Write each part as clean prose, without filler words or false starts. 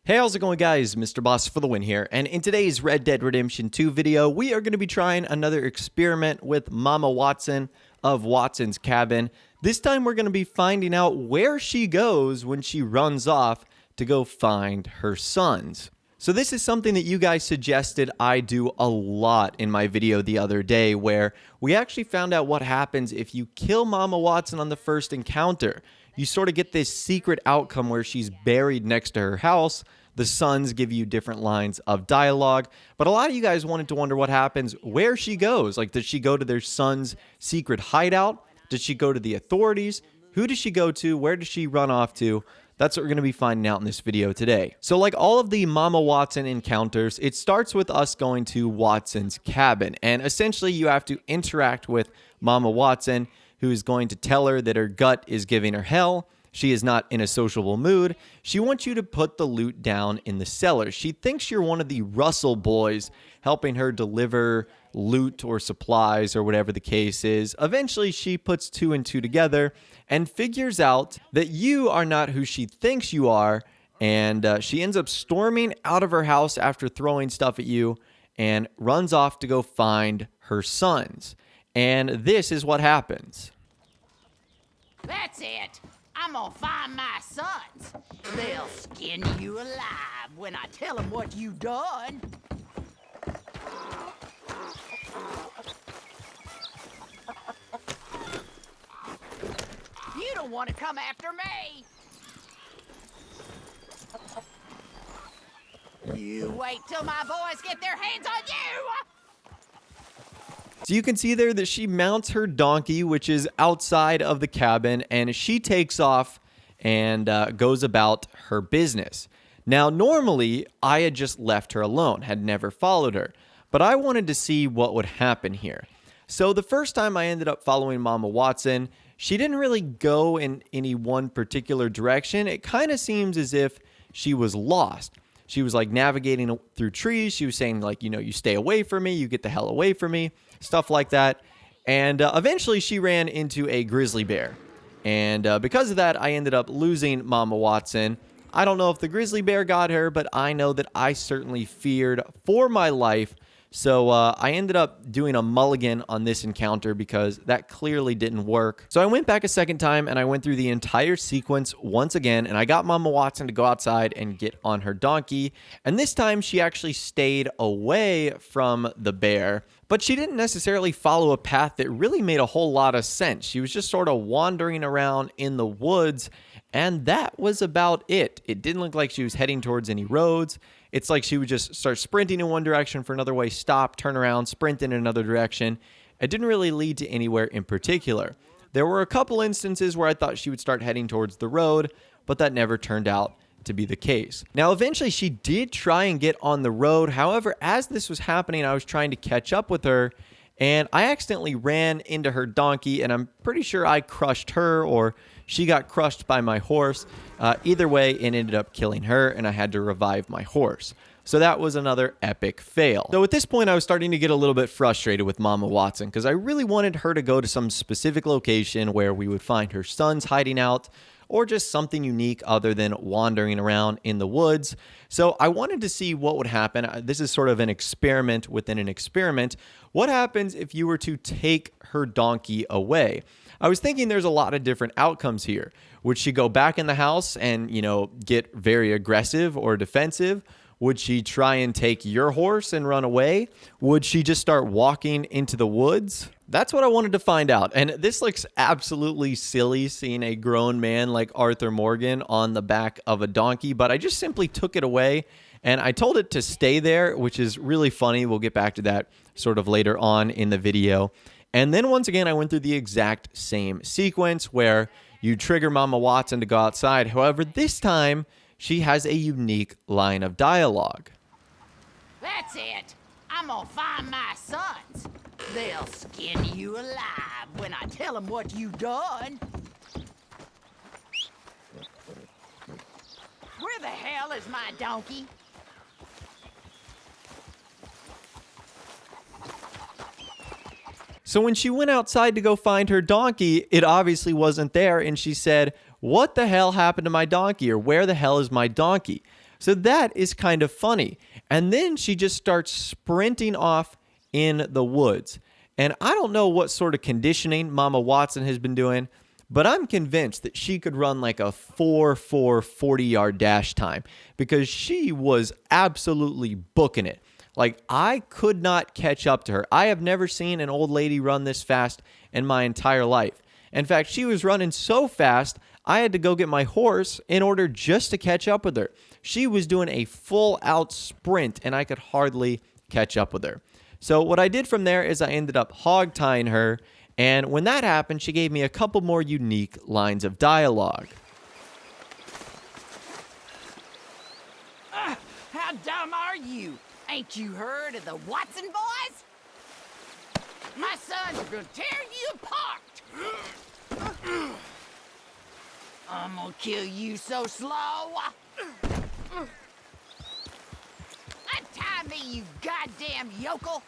Hey, how's it going, guys? Mr. Boss for the win here, and in today's Red Dead Redemption 2 video, we are going to be trying another experiment with Mama Watson of Watson's Cabin. This time, we're going to be finding out where she goes when she runs off to go find her sons. So this is something that you guys suggested I do a lot in my video the other day, where we actually found out what happens if you kill Mama Watson on the first encounter. You sort of get this secret outcome where she's buried next to her house. The sons give you different lines of dialogue, but a lot of you guys wanted to wonder what happens where she goes. Like, does she go to their son's secret hideout? Does she go to the authorities? Who does she go to? Where does she run off to? That's what we're going to be finding out in this video today. So like all of the Mama Watson encounters, it starts with us going to Watson's cabin. And essentially you have to interact with Mama Watson, who is going to tell her that her gut is giving her hell. She is not in a sociable mood. She wants you to put the loot down in the cellar. She thinks you're one of the Russell boys helping her deliver loot or supplies or whatever the case is. Eventually, she puts two and two together and figures out that you are not who she thinks you are. And she ends up storming out of her house after throwing stuff at you and runs off to go find her sons. And this is what happens. That's it. I'm gonna find my sons. They'll skin you alive when I tell them what you done. You don't want to come after me. You wait till my boys get their hands on you. So you can see there that she mounts her donkey, which is outside of the cabin, and she takes off and goes about her business. Now, normally, I had just left her alone, had never followed her, but I wanted to see what would happen here. So the first time I ended up following Mama Watson, she didn't really go in any one particular direction. It kind of seems as if she was lost. She was like navigating through trees. She was saying like, you stay away from me, you get the hell away from me, stuff like that. And eventually she ran into a grizzly bear. And because of that, I ended up losing Mama Watson. I don't know if the grizzly bear got her, but I know that I certainly feared for my life. So I ended up doing a mulligan on this encounter because that clearly didn't work. So I went back a second time and I went through the entire sequence once again, and I got Mama Watson to go outside and get on her donkey. And this time she actually stayed away from the bear, but she didn't necessarily follow a path that really made a whole lot of sense. She was just sort of wandering around in the woods, and that was about it. It didn't look like she was heading towards any roads. It's like she would just start sprinting in one direction for another way, stop, turn around, sprint in another direction. It didn't really lead to anywhere in particular. There were a couple instances where I thought she would start heading towards the road, but that never turned out to be the case. Now, eventually she did try and get on the road. However, as this was happening, I was trying to catch up with her, and I accidentally ran into her donkey, and I'm pretty sure I crushed her, or she got crushed by my horse. Either way, it ended up killing her, and I had to revive my horse. So that was another epic fail. So at this point, I was starting to get a little bit frustrated with Mama Watson because I really wanted her to go to some specific location where we would find her sons hiding out, or just something unique other than wandering around in the woods. So I wanted to see what would happen. This is sort of an experiment within an experiment. What happens if you were to take her donkey away? I was thinking there's a lot of different outcomes here. Would she go back in the house and, get very aggressive or defensive? Would she try and take your horse and run away? Would she just start walking into the woods? That's what I wanted to find out. And this looks absolutely silly, seeing a grown man like Arthur Morgan on the back of a donkey, but I just simply took it away and I told it to stay there, which is really funny. We'll get back to that sort of later on in the video. And then once again, I went through the exact same sequence where you trigger Mama Watson to go outside. However, this time she has a unique line of dialogue. That's it. I'm gonna find my sons. They'll skin you alive when I tell them what you done. Where the hell is my donkey? So when she went outside to go find her donkey, it obviously wasn't there, and she said, "What the hell happened to my donkey?" or "Where the hell is my donkey?" So that is kind of funny. And then she just starts sprinting off in the woods. And I don't know what sort of conditioning Mama Watson has been doing, but I'm convinced that she could run like a 4.4 40-yard dash time because she was absolutely booking it. Like, I could not catch up to her. I have never seen an old lady run this fast in my entire life. In fact, she was running so fast, I had to go get my horse in order just to catch up with her. She was doing a full-out sprint, and I could hardly catch up with her. So what I did from there is I ended up hog-tying her, and when that happened, she gave me a couple more unique lines of dialogue. How dumb are you? Ain't you heard of the Watson boys? My sons are gonna tear you apart. I'm gonna kill you so slow. Untie me, you goddamn yokel.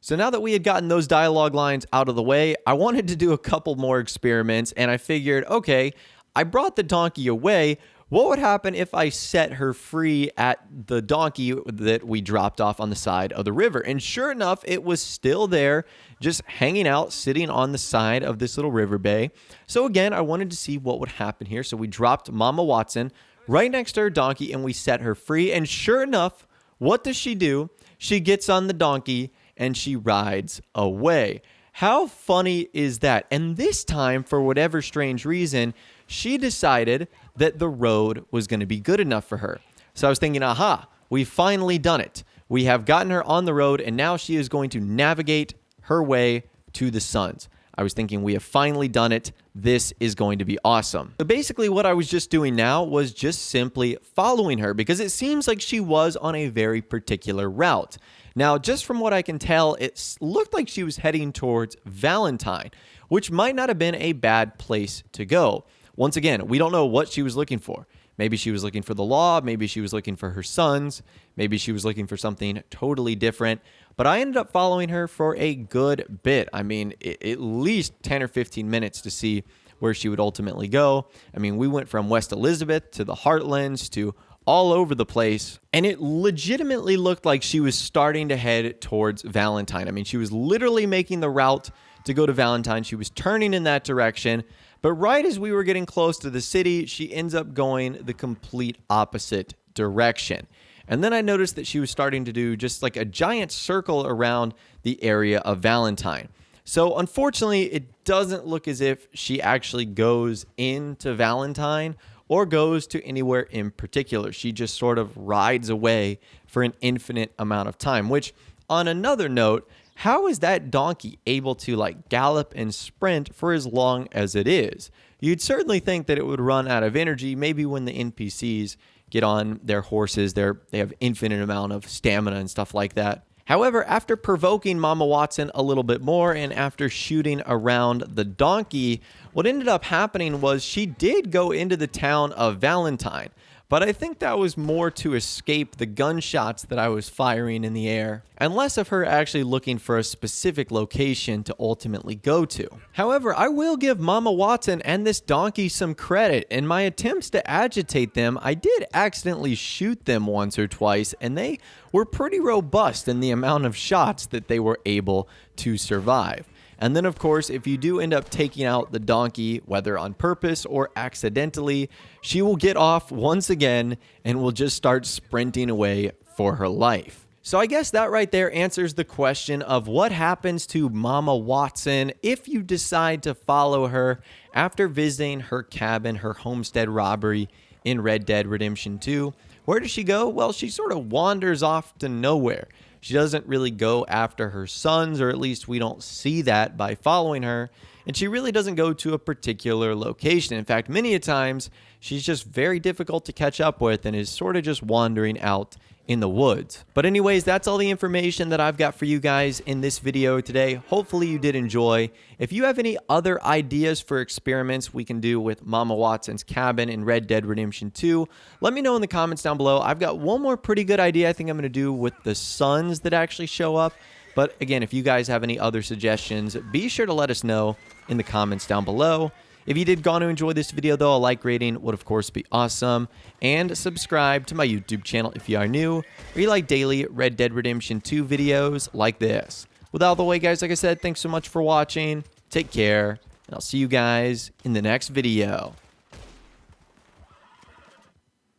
So now that we had gotten those dialogue lines out of the way, I wanted to do a couple more experiments, and I figured, okay, I brought the donkey away. What would happen if I set her free at the donkey that we dropped off on the side of the river? And sure enough, it was still there, just hanging out, sitting on the side of this little river bay. So again, I wanted to see what would happen here. So we dropped Mama Watson right next to her donkey, and we set her free. And sure enough, what does she do? She gets on the donkey, and she rides away. How funny is that? And this time, for whatever strange reason, she decided that the road was going to be good enough for her. So I was thinking, aha, we've finally done it. We have gotten her on the road, and now she is going to navigate her way to the Suns. I was thinking, we have finally done it. This is going to be awesome. So basically what I was just doing now was just simply following her because it seems like she was on a very particular route. Now, just from what I can tell, it looked like she was heading towards Valentine, which might not have been a bad place to go. Once again, we don't know what she was looking for. Maybe she was looking for the law. Maybe she was looking for her sons. Maybe she was looking for something totally different. But I ended up following her for a good bit. I mean, at least 10 or 15 minutes to see where she would ultimately go. I mean, we went from West Elizabeth to the Heartlands to all over the place, and it legitimately looked like she was starting to head towards Valentine. I mean, she was literally making the route to go to Valentine. She was turning in that direction, but right as we were getting close to the city, she ends up going the complete opposite direction. And then I noticed that she was starting to do just like a giant circle around the area of Valentine. So unfortunately, it doesn't look as if she actually goes into Valentine or goes to anywhere in particular. She just sort of rides away for an infinite amount of time, which on another note, how is that donkey able to like gallop and sprint for as long as it is? You'd certainly think that it would run out of energy. Maybe when the NPCs get on their horses, they have infinite amount of stamina and stuff like that. However, after provoking Mama Watson a little bit more and after shooting around the donkey, what ended up happening was she did go into the town of Valentine. But I think that was more to escape the gunshots that I was firing in the air, and less of her actually looking for a specific location to ultimately go to. However, I will give Mama Watson and this donkey some credit. In my attempts to agitate them, I did accidentally shoot them once or twice, and they were pretty robust in the amount of shots that they were able to survive. And then, of course, if you do end up taking out the donkey, whether on purpose or accidentally, she will get off once again and will just start sprinting away for her life. So I guess that right there answers the question of what happens to Mama Watson if you decide to follow her after visiting her cabin, her homestead robbery in Red Dead Redemption 2. Where does she go? Well, she sort of wanders off to nowhere. She doesn't really go after her sons, or at least we don't see that by following her. And she really doesn't go to a particular location. In fact, many a times, she's just very difficult to catch up with and is sort of just wandering out in the woods. But anyways, that's all the information that I've got for you guys in this video today. Hopefully you did enjoy. If you have any other ideas for experiments we can do with Mama Watson's cabin in Red Dead Redemption 2, let me know in the comments down below. I've got one more pretty good idea I think I'm going to do with the suns that actually show up. But again, if you guys have any other suggestions, be sure to let us know in the comments down below. If you did go on to enjoy this video, though, a like rating would, of course, be awesome. And subscribe to my YouTube channel if you are new, or you like daily Red Dead Redemption 2 videos like this. With all the way, guys, like I said, thanks so much for watching. Take care, and I'll see you guys in the next video.